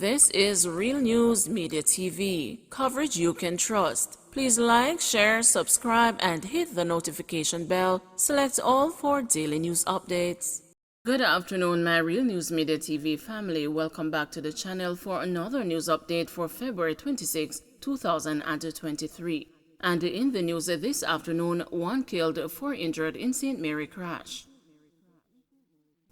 This is Real News Media TV, coverage you can trust. Please like, share, subscribe, and hit the notification bell. Select all for daily news updates. Good afternoon, my Real News Media TV family. Welcome back to the channel for another news update for February 26, 2023. And in the news this afternoon, 1 killed, 4 injured in St. Mary crash.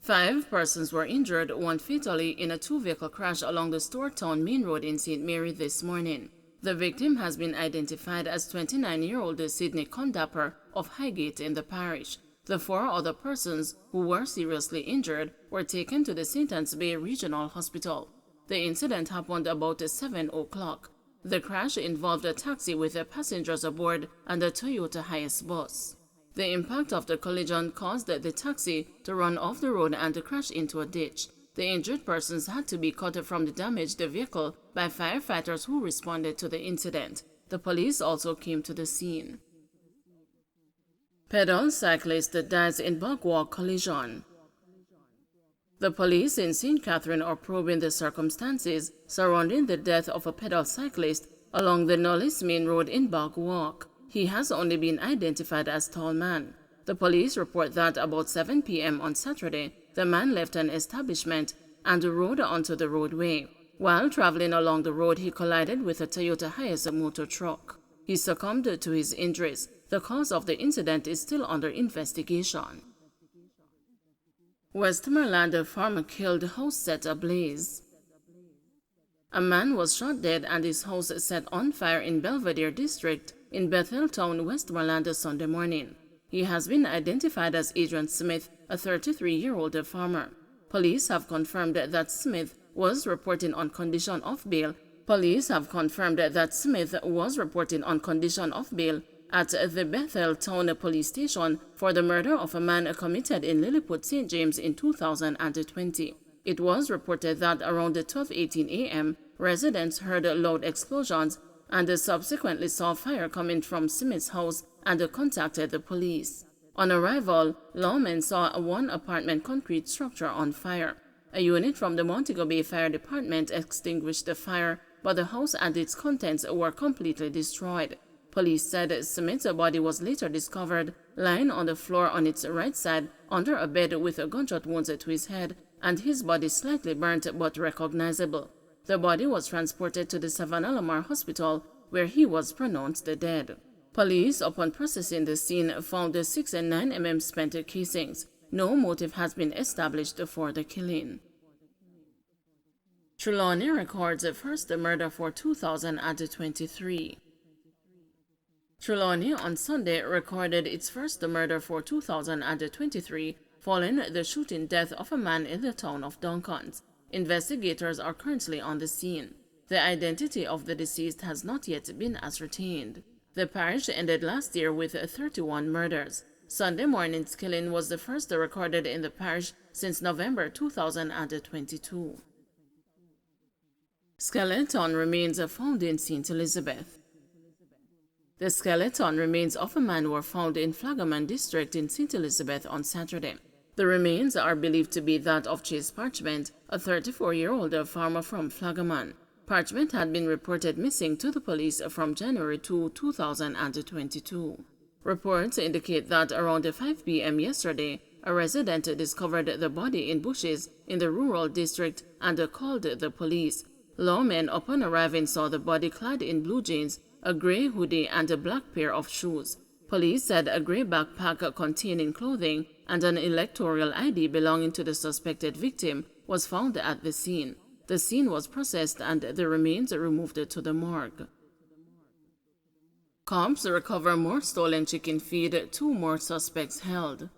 5 persons were injured, 1 fatally, in a 2-vehicle crash along the Storetown Main Road in St. Mary this morning. The victim has been identified as 29-year-old Sydney Condapper of Highgate in the parish. The 4 other persons who were seriously injured were taken to the St. Anne's Bay Regional Hospital. The incident happened about 7 o'clock. The crash involved a taxi with passengers aboard and a Toyota Hiace bus. The impact of the collision caused the taxi to run off the road and to crash into a ditch. The injured persons had to be cut from the damaged vehicle by firefighters who responded to the incident. The police also came to the scene. Pedal cyclist dies in backwalk collision. The police in St. Catherine are probing the circumstances surrounding the death of a pedal cyclist along the Knowles Main Road in Backwalk. He has only been identified as Tall Man. The police report that about 7 p.m. on Saturday, the man left an establishment and rode onto the roadway. While traveling along the road, he collided with a Toyota Hiace motor truck. He succumbed to his injuries. The cause of the incident is still under investigation. Westmoreland farmer killed, house set ablaze. A man was shot dead and his house set on fire in Belvedere District in Betheltown, Westmoreland Sunday morning. He has been identified as Adrian Smith, a 33-year-old farmer. Police have confirmed that Smith was reporting on condition of bail. Police have confirmed that Smith was reporting on condition of bail at the Betheltown police station for the murder of a man committed in Lilliput, St. James in 2020. It was reported that around 12:18 a.m., residents heard loud explosions and subsequently saw fire coming from Smith's house and contacted the police. On arrival, lawmen saw a 1-apartment concrete structure on fire. A unit from the Montego Bay Fire Department extinguished the fire, but the house and its contents were completely destroyed. Police said Smith's body was later discovered lying on the floor on its right side under a bed with gunshot wounds to his head and his body slightly burnt but recognizable. The body was transported to the Savannah Lamar Hospital, where he was pronounced dead. Police, upon processing the scene, found 6 and 9 mm spent casings. No motive has been established for the killing. Trelawny records first murder for 2023. Trelawny on Sunday recorded its first murder for 2023 following the shooting death of a man in the town of Duncans. Investigators are currently on the scene. The identity of the deceased has not yet been ascertained. The parish ended last year with 31 murders. Sunday morning's killing was the first recorded in the parish since November 2022. Skeleton remains found in St. Elizabeth. The skeleton remains of a man were found in Flagaman District in St. Elizabeth on Saturday. The remains are believed to be that of Chase Parchment, a 34-year-old farmer from Flagaman. Parchment had been reported missing to the police from January 2, 2022. Reports indicate that around 5 p.m. yesterday, a resident discovered the body in bushes in the rural district and called the police. Lawmen, upon arriving, saw the body clad in blue jeans, a gray hoodie, and a black pair of shoes. Police said a gray backpack containing clothing and an electoral ID belonging to the suspected victim was found at the scene. The scene was processed and the remains removed to the morgue. Cops recover more stolen chicken feed, 2 more suspects held.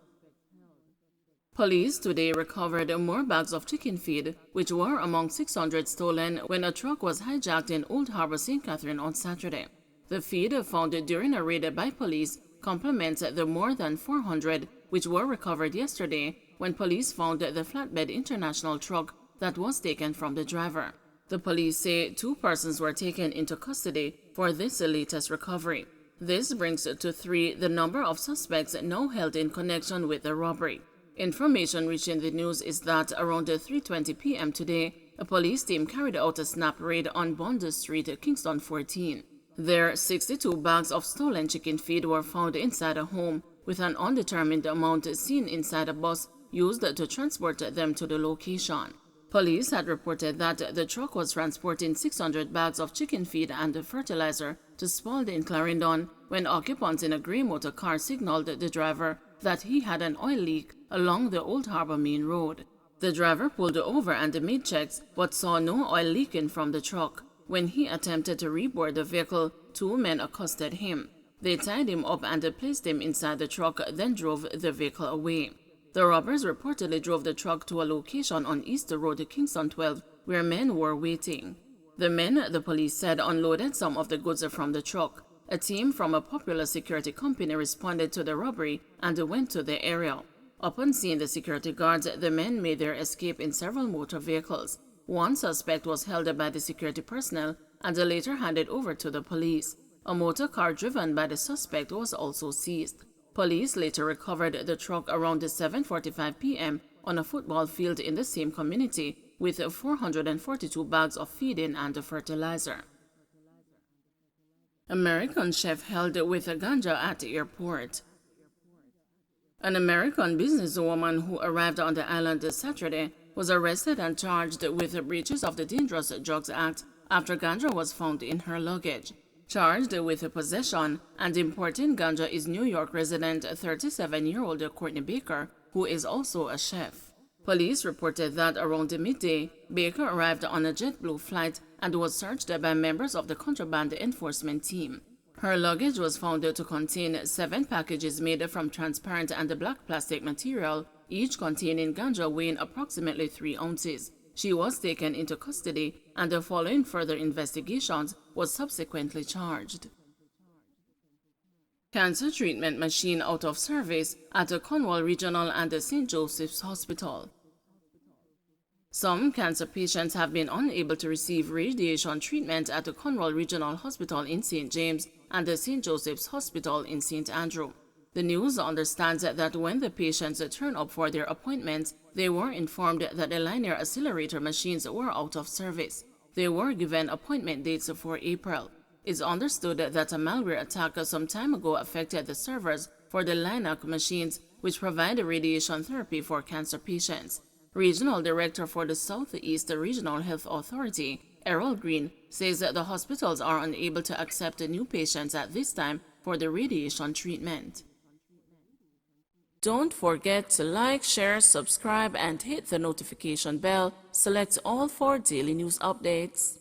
Police today recovered more bags of chicken feed, which were among 600 stolen when a truck was hijacked in Old Harbour, St. Catherine on Saturday. The feed found during a raid by police complements the more than 400 which were recovered yesterday when police found the flatbed international truck that was taken from the driver. The police say 2 persons were taken into custody for this latest recovery. This brings to 3 the number of suspects now held in connection with the robbery. Information reaching the news is that around 3:20 p.m. today, a police team carried out a snap raid on Bond Street, Kingston 14. There, 62 bags of stolen chicken feed were found inside a home, with an undetermined amount seen inside a bus used to transport them to the location. Police had reported that the truck was transporting 600 bags of chicken feed and fertilizer to Spalding, Clarendon, when occupants in a grey motor car signaled the driver that he had an oil leak along the Old Harbour Main Road. The driver pulled over and made checks but saw no oil leaking from the truck. When he attempted to reboard the vehicle, 2 men accosted him. They tied him up and placed him inside the truck, then drove the vehicle away. The robbers reportedly drove the truck to a location on Easter Road, Kingston 12, where men were waiting. The men, the police said, unloaded some of the goods from the truck. A team from a popular security company responded to the robbery and went to the area. Upon seeing the security guards, the men made their escape in several motor vehicles. One suspect was held by the security personnel and later handed over to the police. A motor car driven by the suspect was also seized. Police later recovered the truck around 7:45 p.m. on a football field in the same community with 442 bags of feeding and fertilizer. American chef held with ganja at airport. An American businesswoman who arrived on the island this Saturday was arrested and charged with breaches of the Dangerous Drugs Act after ganja was found in her luggage. Charged with possession and importing ganja is New York resident 37-year-old Courtney Baker, who is also a chef. Police reported that around midday, Baker arrived on a JetBlue flight and was searched by members of the contraband enforcement team. Her luggage was found to contain 7 packages made from transparent and black plastic material, each containing ganja weighing approximately 3 ounces. She was taken into custody and, following further investigations, was subsequently charged. Cancer treatment machine out of service at the Cornwall Regional and the St. Joseph's Hospital. Some cancer patients have been unable to receive radiation treatment at the Cornwall Regional Hospital in St. James and the St. Joseph's Hospital in St. Andrew. The news understands that when the patients turn up for their appointments, they were informed that the linear accelerator machines were out of service. They were given appointment dates for April. It's understood that a malware attack some time ago affected the servers for the LINAC machines, which provide radiation therapy for cancer patients. Regional Director for the Southeast Regional Health Authority, Errol Green, says that the hospitals are unable to accept new patients at this time for the radiation treatment. Don't forget to like, share, subscribe, and hit the notification bell. Select all for daily news updates.